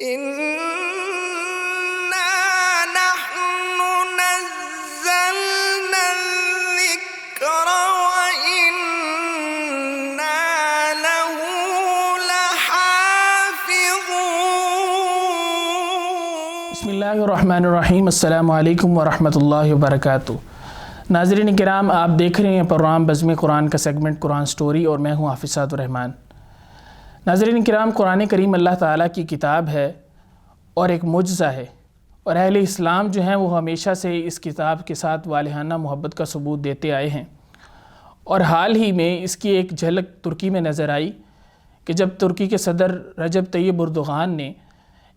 إنا نحن نزلنا الذكر وإنا له لحافظون۔ بسم اللہ الرحمن الرحیم۔ السلام علیکم ورحمۃ اللہ وبرکاتہ۔ ناظرین کرام، آپ دیکھ رہے ہیں پروگرام بزم قرآن کا سیگمنٹ قرآن سٹوری، اور میں ہوں حافظ سعد الرحمن۔ ناظرین کرام، قرآن کریم اللہ تعالیٰ کی کتاب ہے اور ایک معجزہ ہے، اور اہل اسلام جو ہیں وہ ہمیشہ سے اس کتاب کے ساتھ والہانہ محبت کا ثبوت دیتے آئے ہیں، اور حال ہی میں اس کی ایک جھلک ترکی میں نظر آئی کہ جب ترکی کے صدر رجب طیب اردوغان نے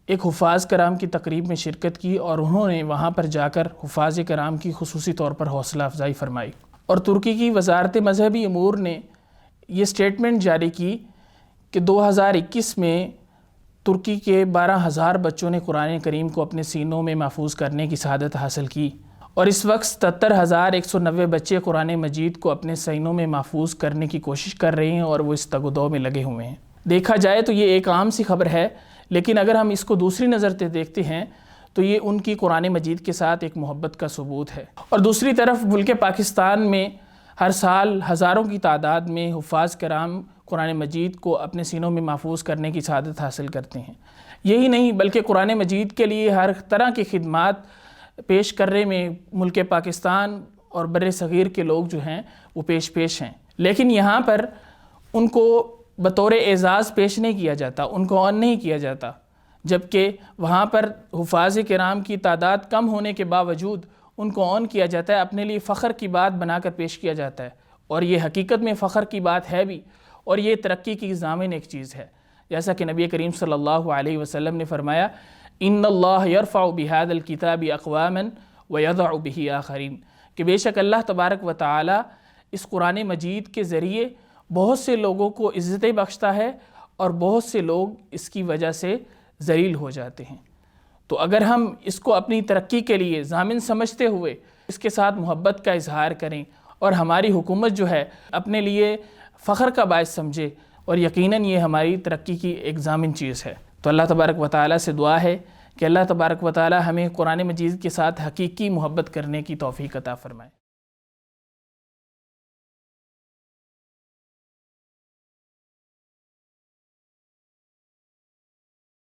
ایک حفاظ کرام کی تقریب میں شرکت کی، اور انہوں نے وہاں پر جا کر حفاظ کرام کی خصوصی طور پر حوصلہ افزائی فرمائی، اور ترکی کی وزارت مذہبی امور نے یہ سٹیٹمنٹ جاری کی کہ 2021 میں ترکی کے 12,000 بچوں نے قرآن کریم کو اپنے سینوں میں محفوظ کرنے کی سعادت حاصل کی، اور اس وقت 77,190 بچے قرآن مجید کو اپنے سینوں میں محفوظ کرنے کی کوشش کر رہے ہیں، اور وہ اس تگ و دو میں لگے ہوئے ہیں۔ دیکھا جائے تو یہ ایک عام سی خبر ہے، لیکن اگر ہم اس کو دوسری نظر سے دیکھتے ہیں تو یہ ان کی قرآن مجید کے ساتھ ایک محبت کا ثبوت ہے۔ اور دوسری طرف ملک پاکستان میں ہر سال ہزاروں کی تعداد میں حفاظ کرام قرآن مجید کو اپنے سینوں میں محفوظ کرنے کی سعادت حاصل کرتے ہیں۔ یہی نہیں بلکہ قرآن مجید کے لیے ہر طرح کی خدمات پیش کرنے میں ملک پاکستان اور بر صغیر کے لوگ جو ہیں وہ پیش ہیں، لیکن یہاں پر ان کو بطور اعزاز پیش نہیں کیا جاتا، ان کو آن نہیں کیا جاتا، جبکہ وہاں پر حفاظ کرام کی تعداد کم ہونے کے باوجود ان کو آن کیا جاتا ہے، اپنے لیے فخر کی بات بنا کر پیش کیا جاتا ہے، اور یہ حقیقت میں فخر کی بات ہے بھی، اور یہ ترقی کی ضامن ایک چیز ہے، جیسا کہ نبی کریم صلی اللہ علیہ وسلم نے فرمایا ان اللہ یرفع بہذا الکتاب اقواما ویضع بہ آخرین، کہ بے شک اللہ تبارک و تعالی اس قرآن مجید کے ذریعے بہت سے لوگوں کو عزتیں بخشتا ہے، اور بہت سے لوگ اس کی وجہ سے ذلیل ہو جاتے ہیں۔ تو اگر ہم اس کو اپنی ترقی کے لیے ضامن سمجھتے ہوئے اس کے ساتھ محبت کا اظہار کریں، اور ہماری حکومت جو ہے اپنے لیے فخر کا باعث سمجھے، اور یقیناً یہ ہماری ترقی کی ایک ضامن چیز ہے، تو اللہ تبارک و تعالیٰ سے دعا ہے کہ اللہ تبارک و تعالیٰ ہمیں قرآن مجید کے ساتھ حقیقی محبت کرنے کی توفیق عطا فرمائے۔